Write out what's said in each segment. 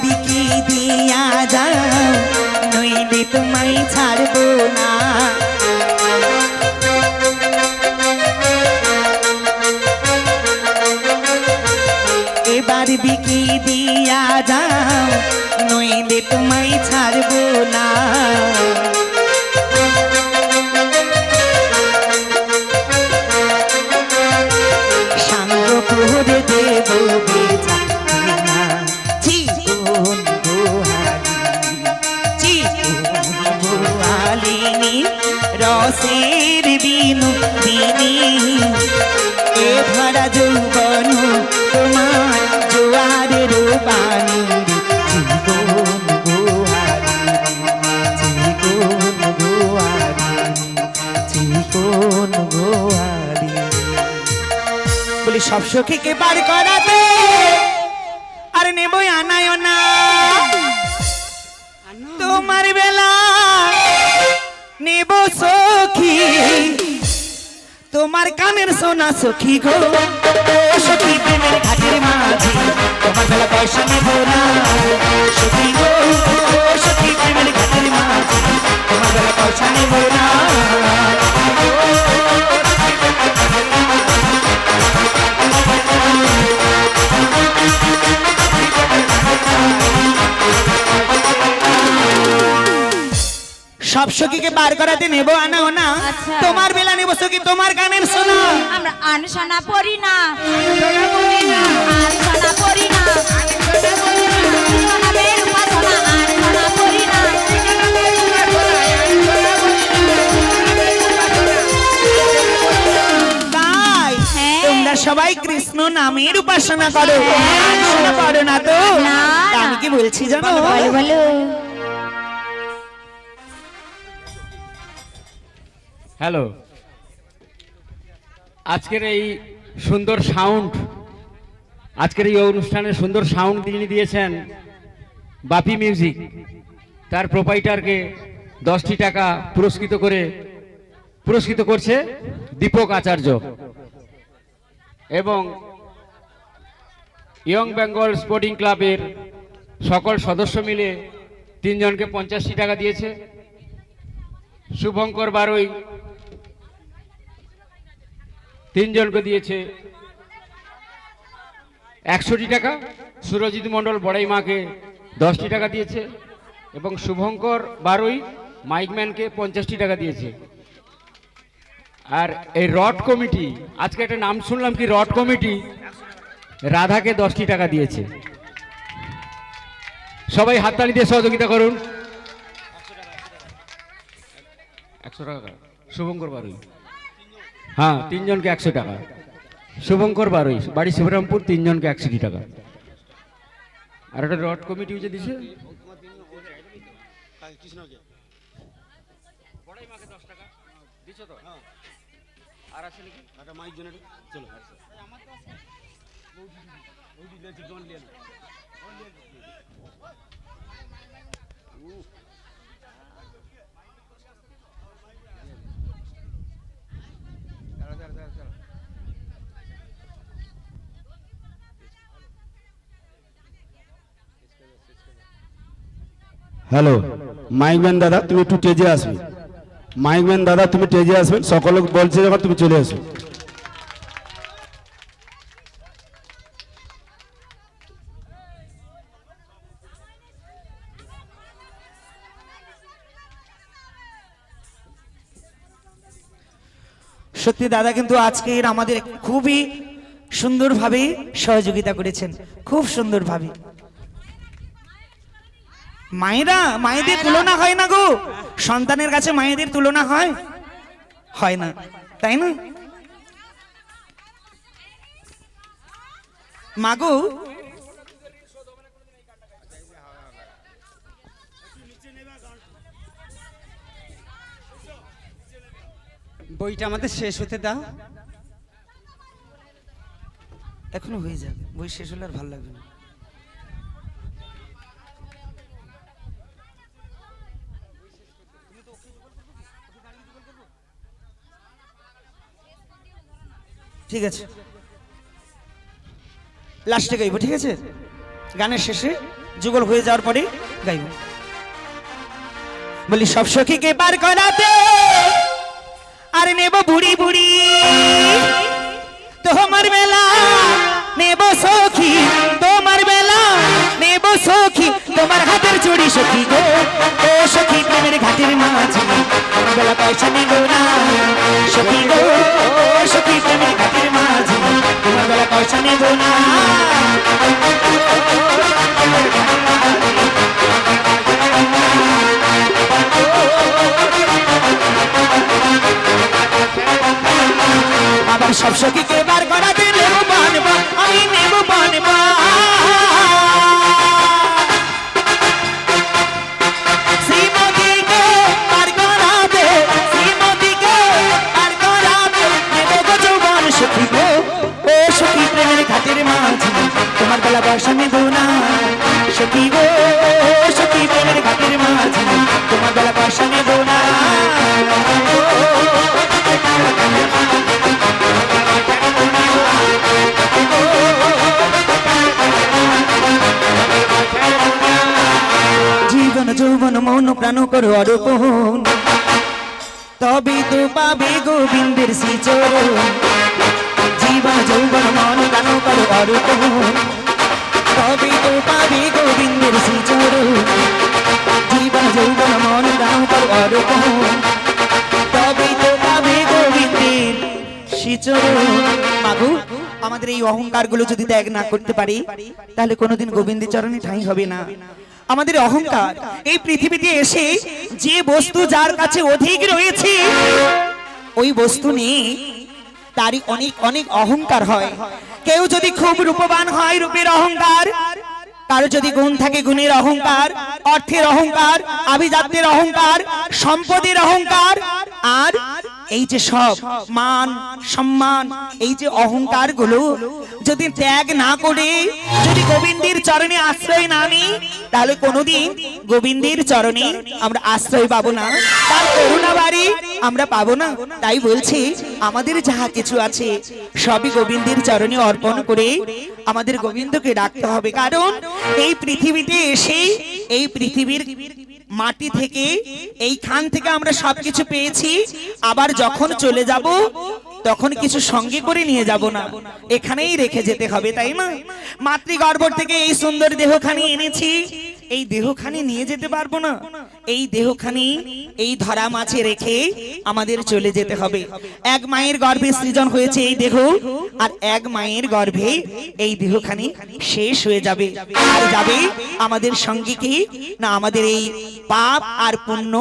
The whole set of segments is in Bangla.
বিকি দিয়া যাও, নইলে তোমায় ছাড়বো না। এবার বিকি দিয়া যাও, নইলে তোমায় ছাড়বো না। সাঙ্গ করে দেব বেচা না, জীবন গোয়ালিনী রসের বিনোদিনী। এ ভরা যৌবন তোমার জোয়ারের বাণী, জীবন গোয়ালিনী। বলি সব সখীকে বার করাতে আর নেবই আনায় না, তোমার বেলা নেব সখী, তোমার কানের সোনা সখী গো। সখী প্রেমের ঘাটের মাঝি, তোমার বেলা পয়সা নেব না সখী গো। সখী প্রেমের ঘাটের মাঝি, তোমার বেলা পয়সা নেব না। সব সখীকে বার করাতে নেবো আনাও না, তোমার বেলা নেবো সখী, তোমার গানের শোনা। আমরা আনশোনা পড়ি না, আনশোনা পড়ি না, সোনাদের উপাসনা আনশোনা পড়ি না। তাই তোমরা সবাই কৃষ্ণ নামের উপাসনা করো, আনশোনা করো না তো? আমি কি বলছি জানো? বলো বলো। হ্যালো, আজকের এই সুন্দর সাউন্ড, আজকের এই অনুষ্ঠানে সুন্দর সাউন্ড যিনি দিয়েছেন বাপি মিউজিক, তার প্রোপাইটারকে 10টি টাকা পুরস্কৃত করছে দীপক আচার্য, এবং ইয়ং বেঙ্গল স্পোর্টিং ক্লাবের সকল সদস্য মিলে 3 জনকে 50টি টাকা দিয়েছে। শুভঙ্কর বারুই 3 জনকে দিয়েছে 100টি টাকা। সুরজিৎ মণ্ডল বড়াই মাকে 10টি টাকা দিয়েছে, এবং শুভঙ্কর বারুই মাইকম্যানকে 50টি টাকা দিয়েছে। আর এই রড কমিটি, আজকে একটা নাম শুনলাম কি রড কমিটি, রাধাকে 10টি টাকা দিয়েছে। সবাই হাততালি দিয়ে সহযোগিতা করুন। 100 টাকা শুভঙ্কর বারুই, হ্যাঁ 3 জনকে 100 টাকা। শুভঙ্কর বারুই, বাড়ি শিবরামপুর, 3 জনকে 100 টাকা। আর একটা রড কমিটি যে দিছে আর আছে নাকি? মাইক জন্য চলো হ্যালো, মাইকম্যান দাদা তুমি একটু স্টেজে আসবে। মাইকম্যান দাদা তুমি স্টেজে আসবেন, সকলে বলছে যখন তুমি চলে আসো। সত্যি দাদা কিন্তু আজকের আমাদের খুবই সুন্দরভাবে সহযোগিতা করেছেন, খুব সুন্দরভাবে। মায়েরা, মায়েদের তুলনা হয় না গো, সন্তানের কাছে মায়েদের তুলনা হয় হয় না, তাই না মাগো? বইটা আমাদের শেষ হতে দাও। এখনো হয়ে যাবে, বই শেষ হলে আর ভালো লাগবে না। ঠিক আছে, লাস্টে গাইবো, ঠিক আছে, গানের শেষে যুগল হয়ে যাওয়ার পরে গাইব। বলি সব সখীকে পার করাতে আর নেব বুড়ি বুড়ি তোমার বেলা নেব সখী, তোমার বেলা নেব সখী, তোমার হাতের চুড়ি সখী গো। ও সখী প্রেমের ঘাটের মাঝি তোমার বেলা পয়সা নেব না সখী গো। ও সখী প্রেমের ঘাটের মাঝি তোমার বেলা পয়সা নেব না। আবার সব সখীকে বার করাতে নেব বানবা, আমি নেব বানবা। শ্রীমতীকে বার করাতে, শ্রীমতীকে বার করাতে নেব গো যৌবন সখী গো। ও সখী প্রেমের ঘাটের মাঝি তোমার বেলা পয়সা নেব না সখী গো। ও সখী প্রেমের ঘাটের মাঝি তোমার বেলা পয়সা নেব না। জীবন যৌবন মৌন প্রাণ করো অর্পণ, তবে তো পাবে গোবিন্দের শ্রীচরণ। জীবন যৌবন মন প্রাণ করো অর্পণ, তবে তো পাবে গোবিন্দের শ্রীচরণ। জীবন যৌবন মন প্রাণ করো অর্পণ, তবে তো পাবে গোবিন্দের শ্রীচরণ। মাগো আমাদের এই অহংকার গুলো যদি ত্যাগ না করতে পারি তাহলে কোনোদিন গোবিন্দের চরণে ঠাঁই হবে না। আমাদের অহংকার এই পৃথিবীতে এসে যে বস্তু যার কাছে অধিক রয়েছে ওই বস্তু নিয়ে তারই অনেক অনেক অহংকার হয়। কেউ যদি খুব রূপবান হয় রূপের অহংকার, কারো যদি গুণ থাকে গুণের অহংকার, অর্থের অহংকার, আভিজাত্যের অহংকার, সম্পদের অহংকার। আর এই যে সব মান সম্মান এই যে অহংকার গুলো যদি ত্যাগ না করে যদি গোবিন্দের চরণে আশ্রয় না নিই তাহলে কোনোদিন গোবিন্দের চরণে আমরা আশ্রয় পাবো না, তার করুণা বাড়ি আমরা পাবো না। তাই বলছি আমাদের যাহা কিছু আছে সবই গোবিন্দের চরণে অর্পণ করে আমাদের গোবিন্দকে ডাকতে হবে। কারণ এই পৃথিবীতে এসে এই পৃথিবীর মাটি থেকে এইখান থেকে আমরা সবকিছু পেয়েছি, আবার যখন চলে যাব তখন কিছু সঙ্গে করে নিয়ে যাব না, এখানেই রেখে যেতে হবে, তাই না? মাতৃগর্ভ থেকে এই সুন্দর দেহখানি এনেছি, এই দেহখানি নিয়ে যেতে পারবো না। এই দেহখানি এই ধরা মাঝে রেখে আমাদের চলে যেতে হবে। এক মায়ের গর্ভে সৃজন হয়েছে এই দেহ, আর এক মায়ের গর্ভে এই দেহখানি শেষ হয়ে যাবে। আর যাবে আমাদের সঙ্গে কি না, আমাদের এই পাপ আর পুণ্য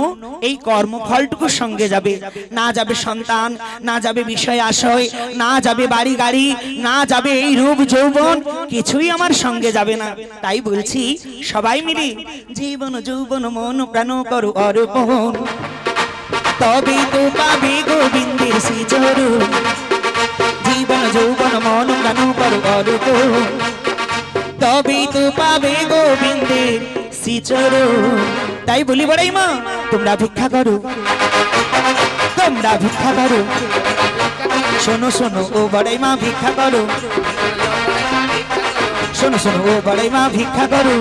এই কর্মফলটুকুর সঙ্গে যাবে। না যাবে সন্তান, না যাবে বিষয় আশয়, না যাবে বাড়ি গাড়ি, না যাবে এই রূপ যৌবন, কিছুই আমার সঙ্গে যাবে না। তাই বলছি সবাই মিলে জীবন যৌবন মন প্রাণ করো অর্পণ, তবে তো পাবে গোবিন্দের শ্রীচরণ। জীবন যৌবন মন প্রাণ করো অর্পণ, তবে তো পাবে গোবিন্দের শ্রীচরণ। তাই বলি বড়াই মা তোমরা ভিক্ষা করো, তোমরা ভিক্ষা করো, শোনো শোনো ও বড়াই মা ভিক্ষা করো, শোনো শোনো ও বড়াই মা ভিক্ষা করো,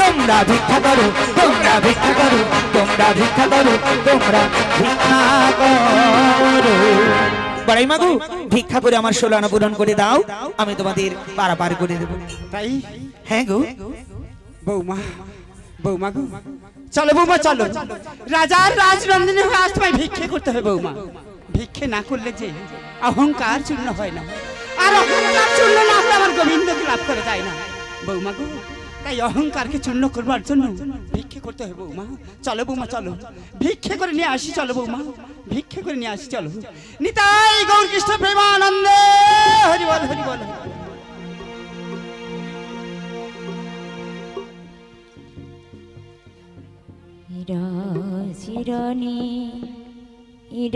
তোমরা ভিক্ষা করো, তোমরা ভিক্ষা করো, তোমরা ভিক্ষা করো, তোমরা ভিক্ষা করো। বড়াই মা গো ভিক্ষা করে আমার 16 আনা পূরণ করে দাও, আমি তোমাদের পারাপার করে দেবো। তাই? হ্যাঁ গো বৌমা, বৌমা গো চলো বৌমা চলো, রাজার রাজনন্দিনী হয়ে আজ তোমায় ভিক্ষে করতে হবে বৌমা। ভিক্ষে না করলে যে অহংকার চূর্ণ হয় না, আর অহংকার চূর্ণ না হলে আমার গোবিন্দকে লাভ করা যায় না বৌমা গো। তাই অহংকারকে চূর্ণ করবার জন্য ভিক্ষে করতে হবে বৌমা। চলো বৌমা চলো, ভিক্ষে করে নিয়ে আসি, চলো বৌমা ভিক্ষে করে নিয়ে আসি, চলো। নিতাই গৌর কৃষ্ণ প্রেমানন্দে হরি বল হরি বল। চিরনি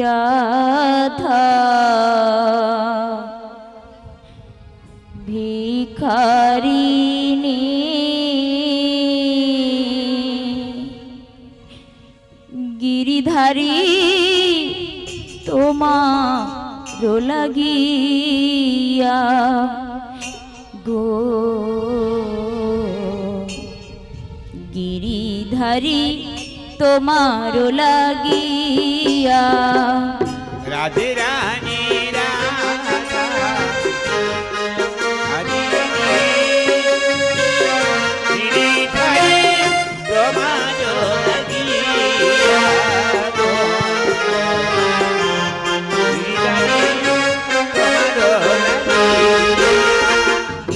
রাধা ভিখারিণী গিরিধারী তোমার লাগিয়া গো গিরিধারী তোমারও লাগিয়া রাধে রানী রাধা হরি গিরিধারী তোমার লাগিয়া গো। গিরিধারী তোমার লাগিয়া।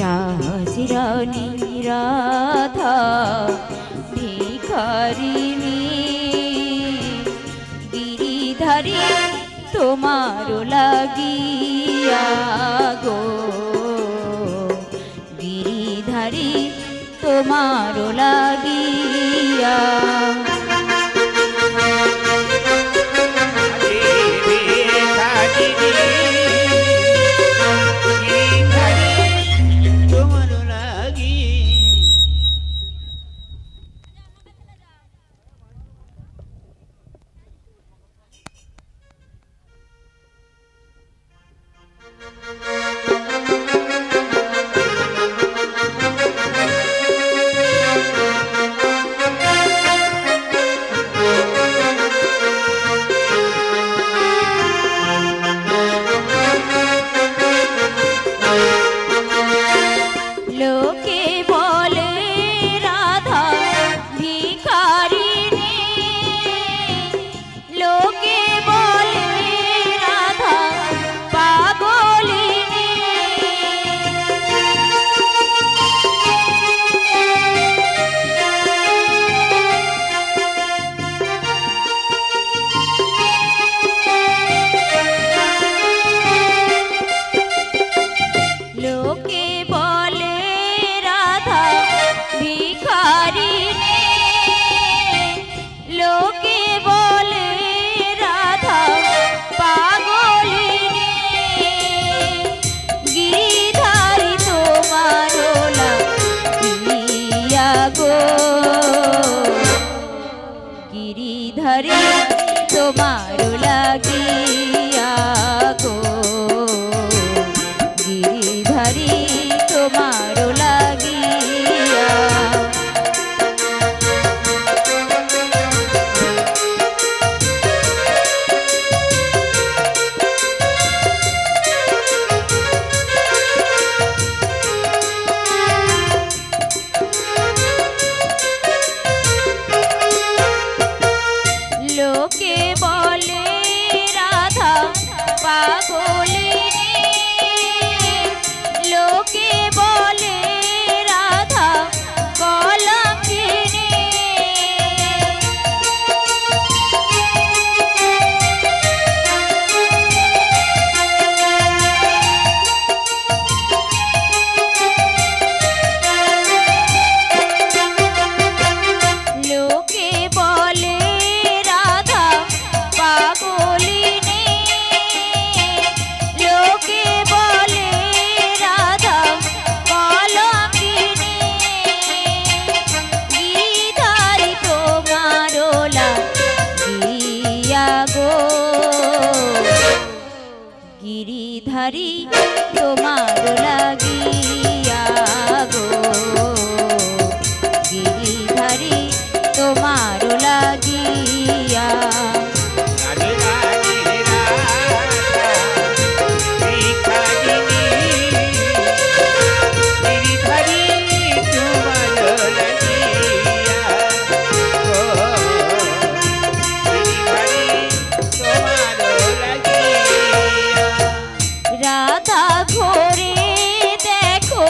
রাজরানী রাধা ভিখারিণী গিরিধারী তোমারও লাগিয়া গো গিরিধারী তোমারও লাগিয়া লোকে বলে রাধা ভিখারিণী লোকে বলে রাধা পাগলিনী লোকে বলে রাধা ভিখারিণী লোকে বলে রাধা পাগলিনী গিরিধারী তোমার লাগিয়া গো গিরিধারী তোমার লাগিয়া গো গিরিধারী তোমার লাগিয়া লোকে বলে রাধা পাগলিনী লোকে বলে রাধা কলঙ্কিনী লোকে বলে রাধা পাগলিনী লোকে বলে রাধা কলঙ্কিনী গিরিধারী তোমার লাগিয়া গো গিরিধারী তোমার লাগিয়া গো গিরিধারী তোমার লাগিয়া রাধে রানী রাধা ভিখারিণী গিরিধারী তোমার লাগিয়া গো। গিরিধারী তোমার লাগিয়া। রাধা ঘোরে দেখো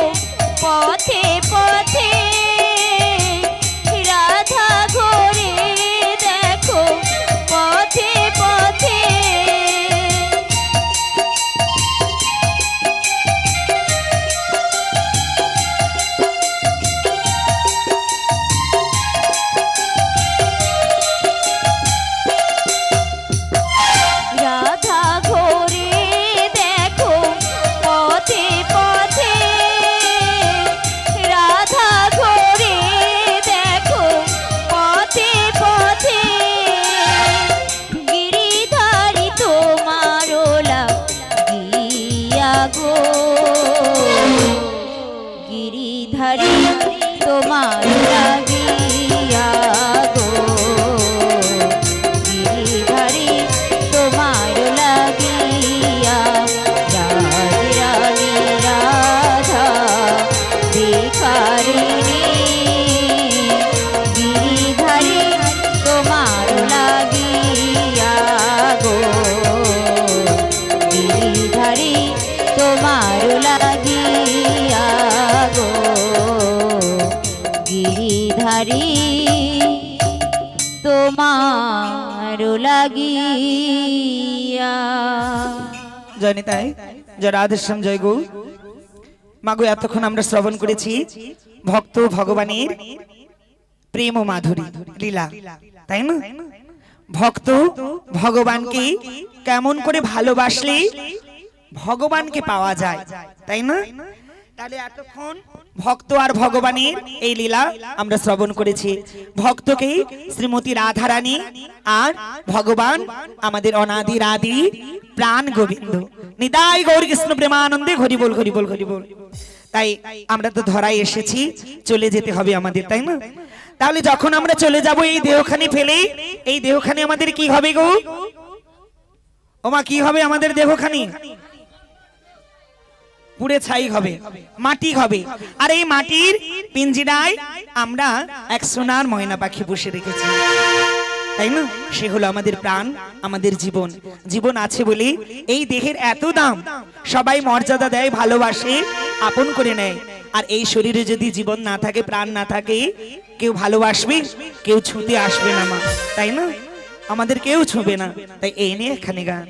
জয় নিতাই, জয় রাধেশ্যাম, জয় গৌ। মাগো এতক্ষণ আমরা শ্রবণ করেছি ভক্ত ভগবানের প্রেম ও মাধুরী লীলা, তাই না? ভক্ত ভগবানকে কেমন করে ভালোবাসলে ভগবানকে পাওয়া যায়, তাই না? তাহলে এতক্ষণ ভক্ত আর ভগবানের এই লীলা আমরা শ্রবণ করেছি। ভক্তকে শ্রীমতী রাধারানী আর ভগবান আমাদের অনাদির আদি প্রাণ গোবিন্দ। নিতাই গৌর কৃষ্ণ প্রেমানন্দে হরি বল, হরি বল, হরি বল। তাই আমরা তো ধরাই এসেছি, চলে যেতে হবে আমাদের, তাই না? তাহলে যখন আমরা চলে যাব এই দেহখানি ফেলে, এই দেহখানি আমাদের কি হবে গো? ওমা কি হবে আমাদের দেহখানি? পুড়ে ছাই হবে, মাটি হবে। আর এই মাটির পিঞ্জিরায় আমরা এক সোনার ময়না পাখি বসে রেখেছি, তাই না? সে হলো আমাদের প্রাণ, আমাদের জীবন। জীবন আছে বলে এই দেহের এত দাম, সবাই মর্যাদা দেয়, ভালোবাসে, আপন করে নেয়। আর এই শরীরে যদি জীবন না থাকে, প্রাণ না থাকে, কেউ ভালোবাসবে, কেউ ছুঁতে আসবে না মা, তাই না? আমাদের কেউ ছুঁবে না। তাই এই নিয়ে এখানে গান।